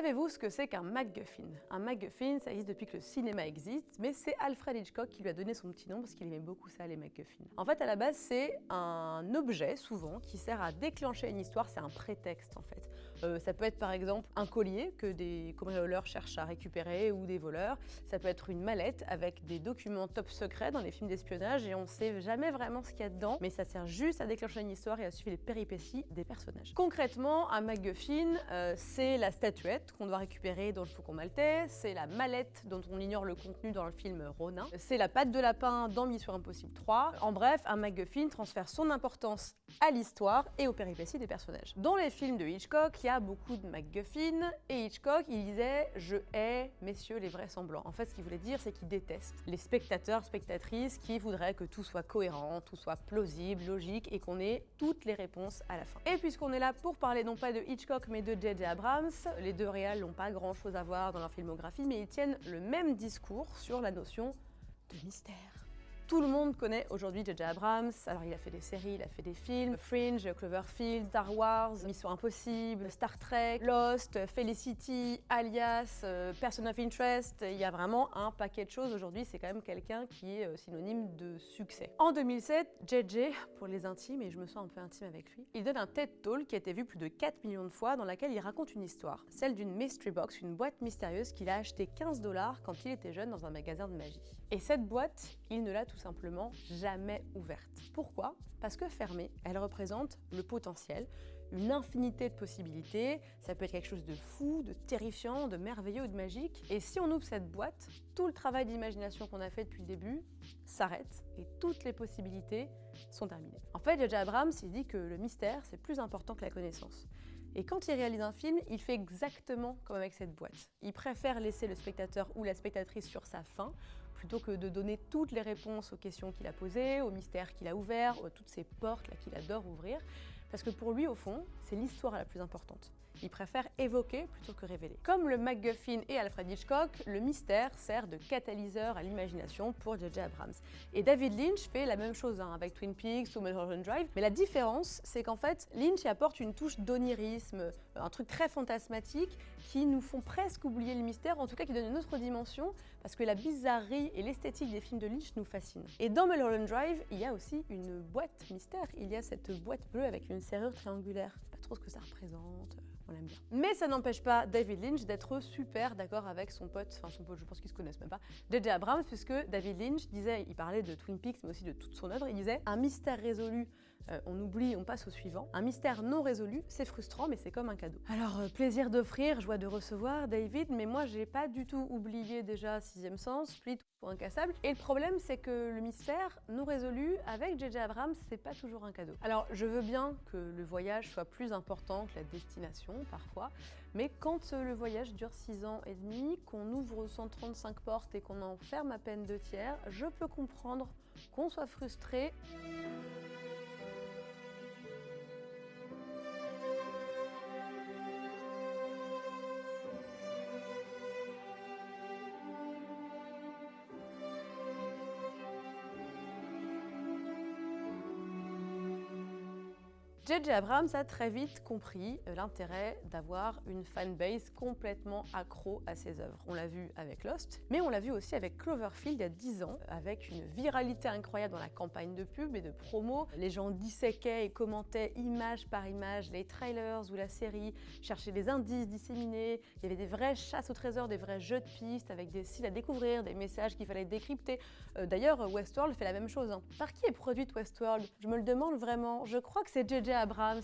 Savez-vous ce que c'est qu'un MacGuffin? Un MacGuffin, ça existe depuis que le cinéma existe, mais c'est Alfred Hitchcock qui lui a donné son petit nom parce qu'il aimait beaucoup ça, les MacGuffins. En fait, à la base, c'est un objet, souvent, qui sert à déclencher une histoire, c'est un prétexte en fait. Ça peut être par exemple un collier que des cambrioleurs cherchent à récupérer ou des voleurs. Ça peut être une mallette avec des documents top secrets dans les films d'espionnage et on sait jamais vraiment ce qu'il y a dedans, mais ça sert juste à déclencher une histoire et à suivre les péripéties des personnages. Concrètement, un MacGuffin, c'est la statuette qu'on doit récupérer dans le Faucon Maltais, c'est la mallette dont on ignore le contenu dans le film Ronin, c'est la patte de lapin dans Mission Impossible 3. En bref, un MacGuffin transfère son importance à l'histoire et aux péripéties des personnages. Dans les films de Hitchcock, il y a beaucoup de MacGuffin et Hitchcock, il disait « Je hais, messieurs, les vraisemblants ». En fait, ce qu'il voulait dire, c'est qu'il déteste les spectateurs, spectatrices qui voudraient que tout soit cohérent, tout soit plausible, logique et qu'on ait toutes les réponses à la fin. Et puisqu'on est là pour parler non pas de Hitchcock mais de J.J. Abrams, les deux réals n'ont pas grand chose à voir dans leur filmographie, mais ils tiennent le même discours sur la notion de mystère. Tout le monde connaît aujourd'hui J.J. Abrams, alors il a fait des séries, il a fait des films, Fringe, Cloverfield, Star Wars, Mission Impossible, Star Trek, Lost, Felicity, Alias, Person of Interest, il y a vraiment un paquet de choses aujourd'hui, c'est quand même quelqu'un qui est synonyme de succès. En 2007, J.J., pour les intimes, et je me sens un peu intime avec lui, il donne un TED Talk qui a été vu plus de 4 millions de fois dans laquelle il raconte une histoire, celle d'une mystery box, une boîte mystérieuse qu'il a achetée 15 $ quand il était jeune dans un magasin de magie. Et cette boîte, il ne l'a tout simplement jamais ouverte. Pourquoi? Parce que fermée, elle représente le potentiel, une infinité de possibilités, ça peut être quelque chose de fou, de terrifiant, de merveilleux ou de magique. Et si on ouvre cette boîte, tout le travail d'imagination qu'on a fait depuis le début s'arrête et toutes les possibilités sont terminées. En fait, J.J. Abrams, il dit que le mystère, c'est plus important que la connaissance. Et quand il réalise un film, il fait exactement comme avec cette boîte. Il préfère laisser le spectateur ou la spectatrice sur sa faim, plutôt que de donner toutes les réponses aux questions qu'il a posées, aux mystères qu'il a ouverts, à toutes ces portes là qu'il adore ouvrir. Parce que pour lui, au fond, c'est l'histoire la plus importante. Il préfère évoquer plutôt que révéler. Comme le MacGuffin et Alfred Hitchcock, le mystère sert de catalyseur à l'imagination pour J.J. Abrams. Et David Lynch fait la même chose avec Twin Peaks ou Mulholland Drive, mais la différence, c'est qu'en fait, Lynch y apporte une touche d'onirisme, un truc très fantasmatique qui nous font presque oublier le mystère, en tout cas qui donne une autre dimension, parce que la bizarrerie et l'esthétique des films de Lynch nous fascinent. Et dans Mulholland Drive, il y a aussi une boîte mystère. Il y a cette boîte bleue avec une serrure triangulaire. Je sais pas trop ce que ça représente, on l'aime bien. Mais ça n'empêche pas David Lynch d'être super d'accord avec son pote, je pense qu'ils se connaissent même pas, J.J. Abrams, puisque David Lynch disait, il parlait de Twin Peaks, mais aussi de toute son œuvre, il disait « Un mystère résolu, on oublie, on passe au suivant. Un mystère non résolu, c'est frustrant, mais c'est comme un cadeau. » Alors, plaisir d'offrir, joie de recevoir, David, mais moi, j'ai pas du tout oublié déjà Sixième Sens, Split ou Incassable. Et le problème, c'est que le mystère non résolu, avec J.J. Abrams, c'est pas toujours un cadeau. Alors, je veux bien que le voyage soit plus important que la destination, parfois, mais quand le voyage dure 6 ans et demi, qu'on ouvre 135 portes et qu'on en ferme à peine 2/3, je peux comprendre qu'on soit frustré. J.J. Abrams a très vite compris l'intérêt d'avoir une fanbase complètement accro à ses œuvres. On l'a vu avec Lost, mais on l'a vu aussi avec Cloverfield il y a 10 ans, avec une viralité incroyable dans la campagne de pub et de promo. Les gens disséquaient et commentaient image par image les trailers ou la série, cherchaient des indices disséminés, il y avait des vraies chasses au trésor, des vrais jeux de pistes avec des styles à découvrir, des messages qu'il fallait décrypter. D'ailleurs, Westworld fait la même chose. Par qui est produite Westworld? Je me le demande vraiment. Je crois que c'est J.J. Abrams,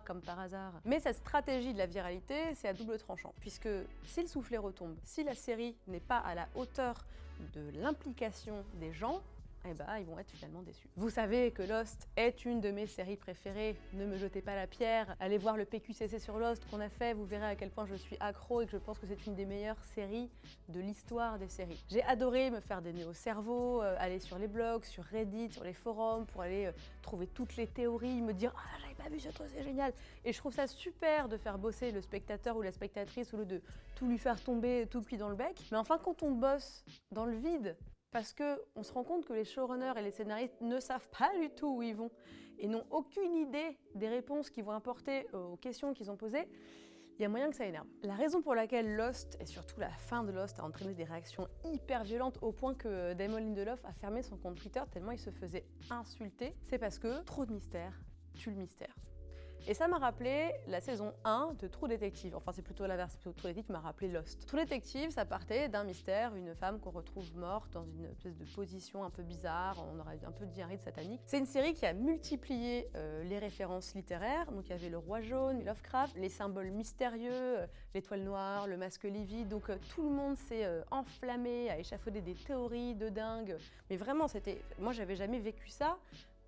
comme par hasard. Mais cette stratégie de la viralité, c'est à double tranchant, puisque si le soufflet retombe, si la série n'est pas à la hauteur de l'implication des gens, eh ben, ils vont être finalement déçus. Vous savez que Lost est une de mes séries préférées, ne me jetez pas la pierre, allez voir le PQCC sur Lost qu'on a fait, vous verrez à quel point je suis accro et que je pense que c'est une des meilleures séries de l'histoire des séries. J'ai adoré me faire des nœuds au cerveau, aller sur les blogs, sur Reddit, sur les forums, pour aller trouver toutes les théories, me dire « Ah, j'avais pas vu ce truc, c'est génial !» Et je trouve ça super de faire bosser le spectateur ou la spectatrice au lieu de tout lui faire tomber tout cuit dans le bec. Mais enfin, quand on bosse dans le vide, parce qu'on se rend compte que les showrunners et les scénaristes ne savent pas du tout où ils vont et n'ont aucune idée des réponses qu'ils vont apporter aux questions qu'ils ont posées, il y a moyen que ça énerve. La raison pour laquelle Lost, et surtout la fin de Lost, a entraîné des réactions hyper violentes au point que Damon Lindelof a fermé son compte Twitter tellement il se faisait insulter, c'est parce que trop de mystère tue le mystère. Et ça m'a rappelé la saison 1 de True Detective. Enfin, c'est plutôt l'inverse. True Detective m'a rappelé Lost. True Detective, ça partait d'un mystère, une femme qu'on retrouve morte dans une espèce de position un peu bizarre. On aurait un peu dit un rite satanique. C'est une série qui a multiplié les références littéraires. Donc, il y avait le roi jaune, Lovecraft, les symboles mystérieux, l'étoile noire, le masque livide. Donc, tout le monde s'est enflammé à échafauder des théories de dingue. Mais vraiment, moi, j'avais jamais vécu ça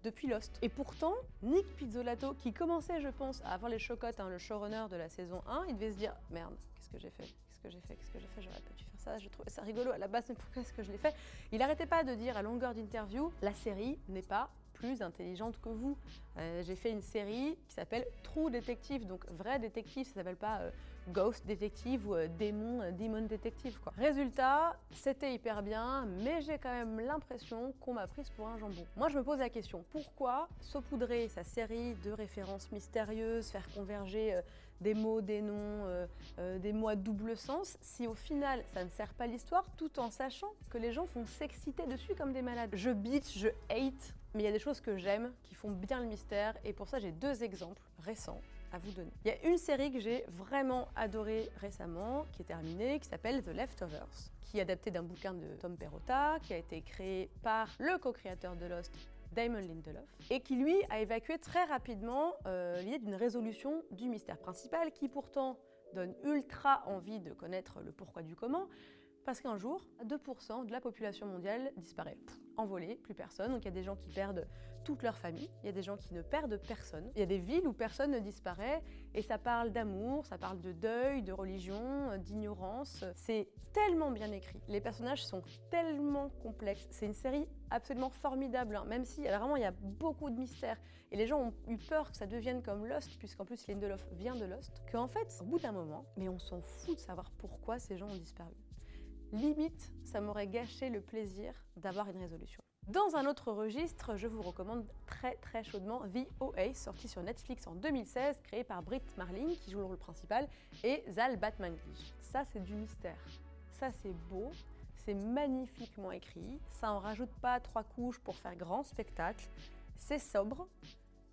depuis Lost. Et pourtant, Nick Pizzolatto, qui commençait, je pense, à avoir les chocottes, le showrunner de la saison 1, il devait se dire « Merde, qu'est-ce que j'ai fait ? J'aurais pas dû faire ça, je trouvais ça rigolo à la base, mais pourquoi est-ce que je l'ai fait ?» Il arrêtait pas de dire à longueur d'interview « La série n'est pas plus intelligente que vous. J'ai fait une série qui s'appelle True Detective, donc vrai détective, ça s'appelle pas Ghost Detective ou Demon Detective, quoi. » Résultat, c'était hyper bien, mais j'ai quand même l'impression qu'on m'a prise pour un jambon. Moi, je me pose la question, pourquoi saupoudrer sa série de références mystérieuses, faire converger des mots, des noms, des mots à double sens, si au final ça ne sert pas l'histoire, tout en sachant que les gens vont s'exciter dessus comme des malades. Je bitch, je hate, mais il y a des choses que j'aime, qui font bien le mystère, et pour ça j'ai 2 exemples récents à vous donner. Il y a une série que j'ai vraiment adorée récemment, qui est terminée, qui s'appelle The Leftovers, qui est adaptée d'un bouquin de Tom Perrotta, qui a été créé par le co-créateur de Lost, Damon Lindelof, et qui lui a évacué très rapidement l'idée d'une résolution du mystère principal, qui pourtant donne ultra envie de connaître le pourquoi du comment, parce qu'un jour, 2% de la population mondiale disparaît. Envolé, plus personne. Donc il y a des gens qui perdent toute leur famille, il y a des gens qui ne perdent personne. Il y a des villes où personne ne disparaît, et ça parle d'amour, ça parle de deuil, de religion, d'ignorance. C'est tellement bien écrit. Les personnages sont tellement complexes. C'est une série absolument formidable, même si vraiment il y a beaucoup de mystères. Et les gens ont eu peur que ça devienne comme Lost, puisqu'en plus Lindelof vient de Lost, qu'en fait, au bout d'un moment, mais on s'en fout de savoir pourquoi ces gens ont disparu. Limite, ça m'aurait gâché le plaisir d'avoir une résolution. Dans un autre registre, je vous recommande très chaudement The OA, sorti sur Netflix en 2016, créé par Brit Marling, qui joue le rôle principal, et Zal Batmanglij. Ça, c'est du mystère. Ça, c'est beau, c'est magnifiquement écrit, ça en rajoute pas 3 couches pour faire grand spectacle, c'est sobre,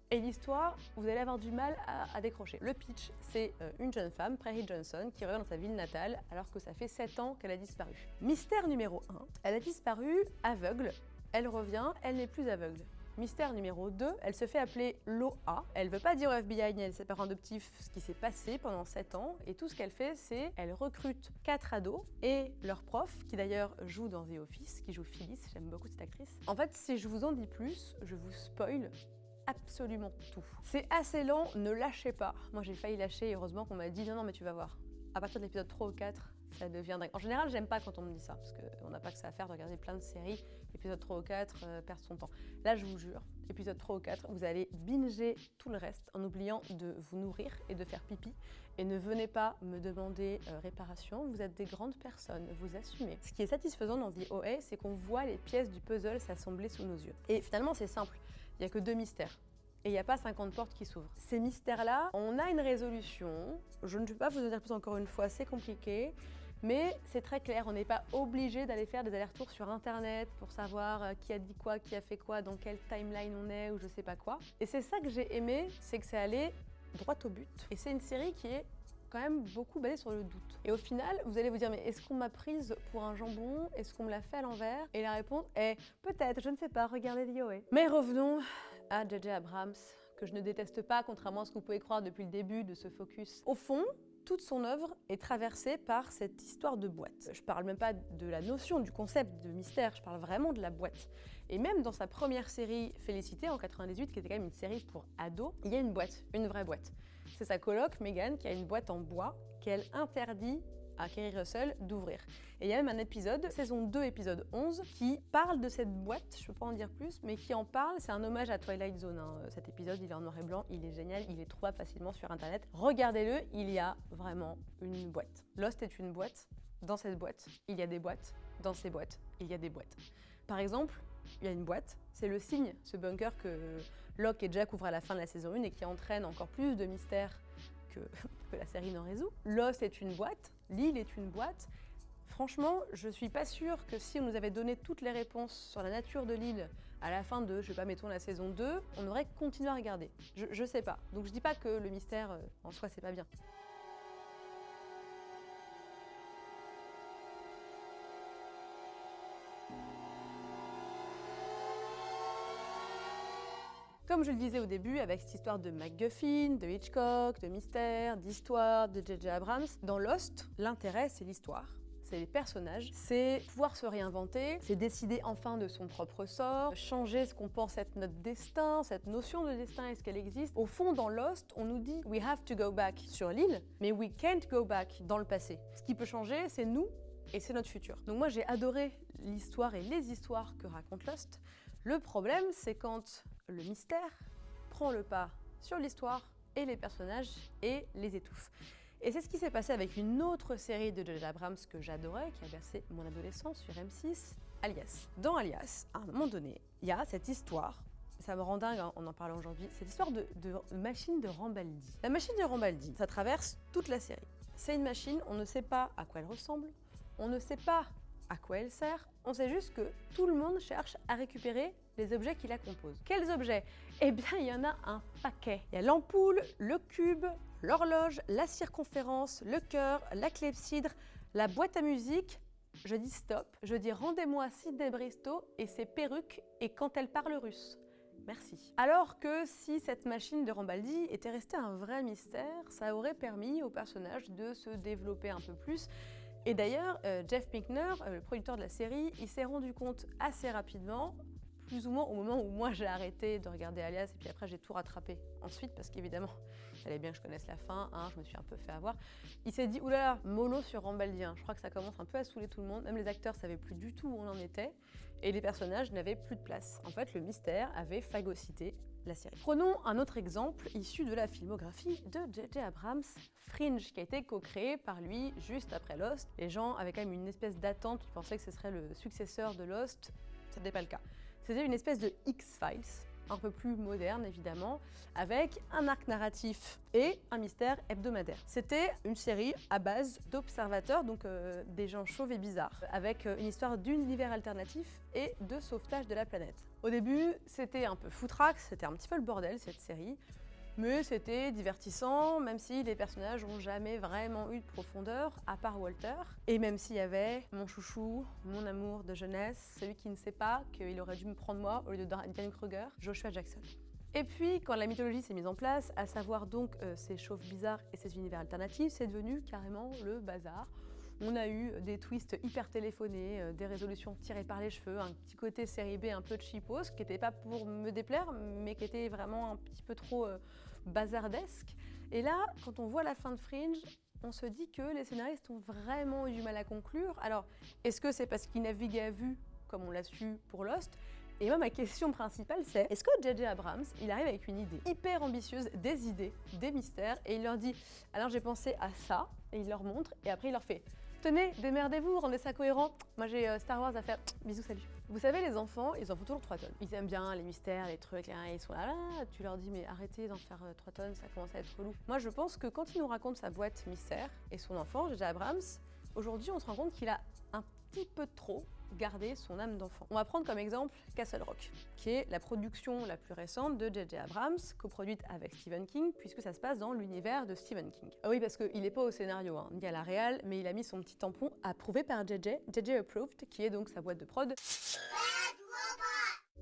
et l'histoire, vous allez avoir du mal à décrocher. Le pitch, c'est une jeune femme, Prairie Johnson, qui revient dans sa ville natale alors que ça fait 7 ans qu'elle a disparu. Mystère numéro 1, elle a disparu aveugle, elle revient, elle n'est plus aveugle. Mystère numéro 2, elle se fait appeler Loa. Elle veut pas dire au FBI ni à ses parents adoptifs ce qui s'est passé pendant 7 ans, et tout ce qu'elle fait, c'est elle recrute 4 ados et leur prof, qui d'ailleurs joue dans The Office, qui joue Phyllis, j'aime beaucoup cette actrice. En fait, si je vous en dis plus, je vous spoil absolument tout. C'est assez lent, ne lâchez pas. Moi j'ai failli lâcher, et heureusement qu'on m'a dit non mais tu vas voir. À partir de l'épisode 3 ou 4, ça devient dingue. En général, j'aime pas quand on me dit ça, parce qu'on n'a pas que ça à faire de regarder plein de séries. Épisode 3 ou 4, perdre son temps. Là, je vous jure, épisode 3 ou 4, vous allez binger tout le reste en oubliant de vous nourrir et de faire pipi. Et ne venez pas me demander réparation, vous êtes des grandes personnes, vous assumez. Ce qui est satisfaisant dans The OA, c'est qu'on voit les pièces du puzzle s'assembler sous nos yeux. Et finalement, c'est simple. Il n'y a que 2 mystères. Et il n'y a pas 50 portes qui s'ouvrent. Ces mystères-là, on a une résolution. Je ne vais pas vous en dire plus encore une fois, c'est compliqué. Mais c'est très clair, on n'est pas obligé d'aller faire des allers-retours sur Internet pour savoir qui a dit quoi, qui a fait quoi, dans quelle timeline on est ou je sais pas quoi. Et c'est ça que j'ai aimé, c'est que c'est allé droit au but. Et c'est une série qui est quand même beaucoup basée sur le doute. Et au final, vous allez vous dire, mais est-ce qu'on m'a prise pour un jambon? Est-ce qu'on me l'a fait à l'envers? Et la réponse est peut-être, je ne sais pas, regardez The OA. Mais revenons à J.J. Abrams, que je ne déteste pas, contrairement à ce que vous pouvez croire depuis le début de ce focus. Au fond, toute son œuvre est traversée par cette histoire de boîte. Je parle même pas de la notion, du concept de mystère, je parle vraiment de la boîte. Et même dans sa première série Félicité en 98, qui était quand même une série pour ados, il y a une boîte, une vraie boîte. C'est sa coloc, Megan, qui a une boîte en bois qu'elle interdit à Kerry Russell d'ouvrir. Et il y a même un épisode, saison 2, épisode 11, qui parle de cette boîte, je ne peux pas en dire plus, mais qui en parle, c'est un hommage à Twilight Zone. Cet épisode, il est en noir et blanc, il est génial, il est trouvable facilement sur Internet. Regardez-le, il y a vraiment une boîte. Lost est une boîte, dans cette boîte, il y a des boîtes, dans ces boîtes, il y a des boîtes. Par exemple, il y a une boîte, c'est le signe, ce bunker que Locke et Jack ouvrent à la fin de la saison 1 et qui entraîne encore plus de mystères que, que la série n'en résout. Lost est une boîte, l'île est une boîte. Franchement, je suis pas sûre que si on nous avait donné toutes les réponses sur la nature de l'île à la fin de, je sais pas, mettons la saison 2, on aurait continué à regarder. Je sais pas. Donc je dis pas que le mystère en soi c'est pas bien. Comme je le disais au début, avec cette histoire de MacGuffin, de Hitchcock, de mystère, d'histoire, de J.J. Abrams, dans Lost, l'intérêt c'est l'histoire. C'est les personnages, c'est pouvoir se réinventer, c'est décider enfin de son propre sort, changer ce qu'on pense être notre destin, cette notion de destin, est-ce qu'elle existe? Au fond, dans Lost, on nous dit « we have to go back » sur l'île, mais « we can't go back » dans le passé. Ce qui peut changer, c'est nous et c'est notre futur. Donc moi, j'ai adoré l'histoire et les histoires que raconte Lost. Le problème, c'est quand le mystère prend le pas sur l'histoire et les personnages et les étouffe. Et c'est ce qui s'est passé avec une autre série de J.J. Abrams que j'adorais, qui a bercé mon adolescence sur M6, Alias. Dans Alias, à un moment donné, il y a cette histoire, ça me rend dingue en parlant aujourd'hui, cette histoire de machine de Rambaldi. La machine de Rambaldi, ça traverse toute la série. C'est une machine, on ne sait pas à quoi elle ressemble, on ne sait pas à quoi elle sert, on sait juste que tout le monde cherche à récupérer les objets qui la composent. Quels objets? Eh bien, il y en a un paquet. Il y a l'ampoule, le cube, l'horloge, la circonférence, le cœur, la clepsydre, la boîte à musique. Je dis stop, je dis rendez-moi Sydney Bristow et ses perruques et quand elle parle russe. Merci. Alors que si cette machine de Rambaldi était restée un vrai mystère, ça aurait permis au personnage de se développer un peu plus. Et d'ailleurs, Jeff Pinkner, le producteur de la série, il s'est rendu compte assez rapidement, plus ou moins au moment où moi j'ai arrêté de regarder Alias et puis après j'ai tout rattrapé ensuite parce qu'évidemment il fallait bien que je connaisse la fin, hein, je me suis un peu fait avoir. Il s'est dit oulala, mollo sur Rambaldien, je crois que ça commence un peu à saouler tout le monde, même les acteurs savaient plus du tout où on en était et les personnages n'avaient plus de place. En fait le mystère avait phagocyté la série. Prenons un autre exemple issu de la filmographie de J.J. Abrams, Fringe, qui a été co-créé par lui juste après Lost. Les gens avaient quand même une espèce d'attente, ils pensaient que ce serait le successeur de Lost, ça n'était pas le cas. C'était une espèce de X-Files, un peu plus moderne évidemment, avec un arc narratif et un mystère hebdomadaire. C'était une série à base d'observateurs, donc des gens chauves et bizarres, avec une histoire d'univers alternatif et de sauvetage de la planète. Au début, c'était un peu foutraque, c'était un petit peu le bordel cette série, mais c'était divertissant, même si les personnages n'ont jamais vraiment eu de profondeur, à part Walter. Et même s'il y avait mon chouchou, mon amour de jeunesse, celui qui ne sait pas qu'il aurait dû me prendre moi au lieu de Diane Kruger, Joshua Jackson. Et puis, quand la mythologie s'est mise en place, à savoir donc ces chauves bizarres et ces univers alternatifs, c'est devenu carrément le bazar. On a eu des twists hyper téléphonés, des résolutions tirées par les cheveux, un petit côté série B un peu cheapos, qui n'était pas pour me déplaire, mais qui était vraiment un petit peu trop bazardesque. Et là, quand on voit la fin de Fringe, on se dit que les scénaristes ont vraiment eu du mal à conclure. Alors, est-ce que c'est parce qu'ils naviguaient à vue, comme on l'a su pour Lost? Et moi, ma question principale, c'est est-ce que J.J. Abrams, il arrive avec une idée hyper ambitieuse, des idées, des mystères, et il leur dit « alors j'ai pensé à ça », et il leur montre, et après il leur fait « tenez, démerdez-vous, rendez ça cohérent, moi j'ai Star Wars à faire, bisous, salut ». Vous savez, les enfants, ils en font toujours 3 tonnes. Ils aiment bien les mystères, les trucs, ils sont là, tu leur dis « mais arrêtez d'en faire 3 tonnes, ça commence à être relou ». Moi, je pense que quand il nous raconte sa boîte mystère, et son enfant, J.J. Abrams, aujourd'hui, on se rend compte qu'il a un petit peu trop garder son âme d'enfant. On va prendre comme exemple Castle Rock, qui est la production la plus récente de J.J. Abrams, coproduite avec Stephen King, puisque ça se passe dans l'univers de Stephen King. Ah oui, parce qu'il n'est pas au scénario, ni à la réal, mais il a mis son petit tampon approuvé par JJ Approved, qui est donc sa boîte de prod.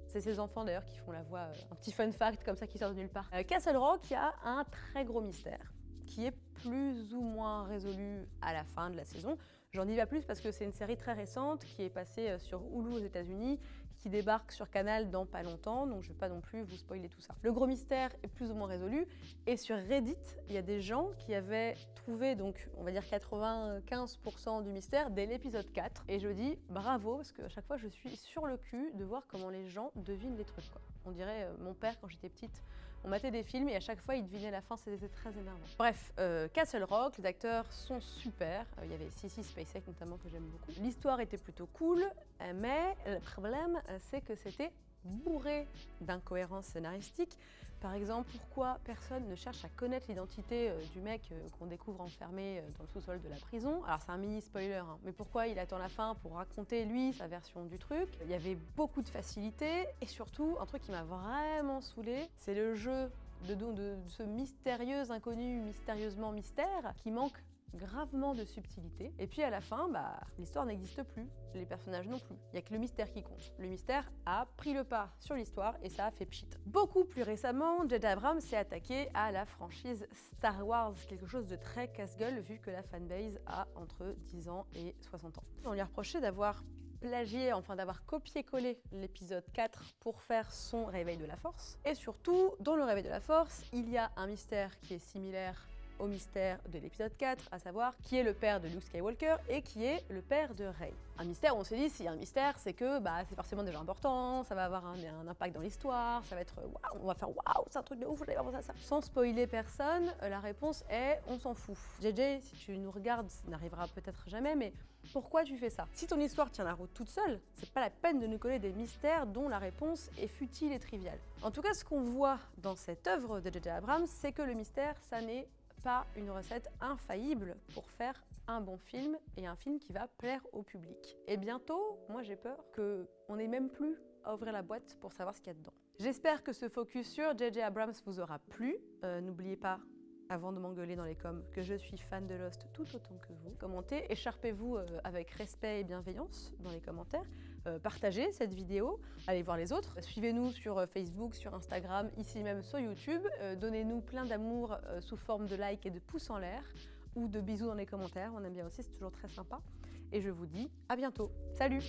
C'est ses enfants d'ailleurs qui font la voix, un petit fun fact comme ça qui sort de nulle part. Castle Rock, il y a un très gros mystère, qui est plus ou moins résolu à la fin de la saison. J'en dis pas plus parce que c'est une série très récente qui est passée sur Hulu aux États-Unis, qui débarque sur Canal dans pas longtemps, donc je vais pas non plus vous spoiler tout ça. Le gros mystère est plus ou moins résolu, et sur Reddit, il y a des gens qui avaient trouvé, donc on va dire 95% du mystère dès l'épisode 4, et je dis bravo, parce qu'à chaque fois je suis sur le cul de voir comment les gens devinent les trucs, quoi. On dirait mon père quand j'étais petite. On matait des films et à chaque fois, il devinait la fin, c'était très énervant. Bref, Castle Rock, les acteurs sont super. Il y avait Sissy Spacek notamment que j'aime beaucoup. L'histoire était plutôt cool, mais le problème, c'est que c'était bourré d'incohérences scénaristiques Par exemple, pourquoi personne ne cherche à connaître l'identité du mec qu'on découvre enfermé dans le sous-sol de la prison? Alors c'est un mini spoiler, hein, mais pourquoi il attend la fin pour raconter lui sa version du truc? Il y avait beaucoup de facilité et surtout un truc qui m'a vraiment saoulée, c'est le jeu de ce mystérieux inconnu, mystérieusement mystère, qui manque gravement de subtilité. Et puis à la fin, l'histoire n'existe plus, les personnages non plus. Il n'y a que le mystère qui compte. Le mystère a pris le pas sur l'histoire et ça a fait pchit. Beaucoup plus récemment, J.J. Abrams s'est attaqué à la franchise Star Wars, quelque chose de très casse-gueule vu que la fanbase a entre 10 ans et 60 ans. On lui a reproché d'avoir plagié, enfin d'avoir copié-collé l'épisode 4 pour faire son Réveil de la Force. Et surtout, dans le Réveil de la Force, il y a un mystère qui est similaire au mystère de l'épisode 4, à savoir qui est le père de Luke Skywalker et qui est le père de Rey. Un mystère, on s'est dit, s'il y a un mystère, c'est que c'est forcément déjà important, ça va avoir un impact dans l'histoire, ça va être waouh, on va faire waouh, c'est un truc de ouf, j'avais pas pensé à ça. Sans spoiler personne, la réponse est on s'en fout. JJ, si tu nous regardes, ça n'arrivera peut-être jamais, mais pourquoi tu fais ça? Si ton histoire tient la route toute seule, c'est pas la peine de nous coller des mystères dont la réponse est futile et triviale. En tout cas, ce qu'on voit dans cette œuvre de J.J. Abrams, c'est que le mystère, ça n'est pas une recette infaillible pour faire un bon film et un film qui va plaire au public. Et bientôt, moi j'ai peur qu'on n'ait même plus à ouvrir la boîte pour savoir ce qu'il y a dedans. J'espère que ce focus sur J.J. Abrams vous aura plu. N'oubliez pas, avant de m'engueuler dans les coms, que je suis fan de Lost tout autant que vous. Commentez, écharpez-vous avec respect et bienveillance dans les commentaires. Partagez cette vidéo, allez voir les autres. Suivez-nous sur Facebook, sur Instagram, ici même sur YouTube. Donnez-nous plein d'amour sous forme de likes et de pouces en l'air ou de bisous dans les commentaires. On aime bien aussi, c'est toujours très sympa. Et je vous dis à bientôt. Salut!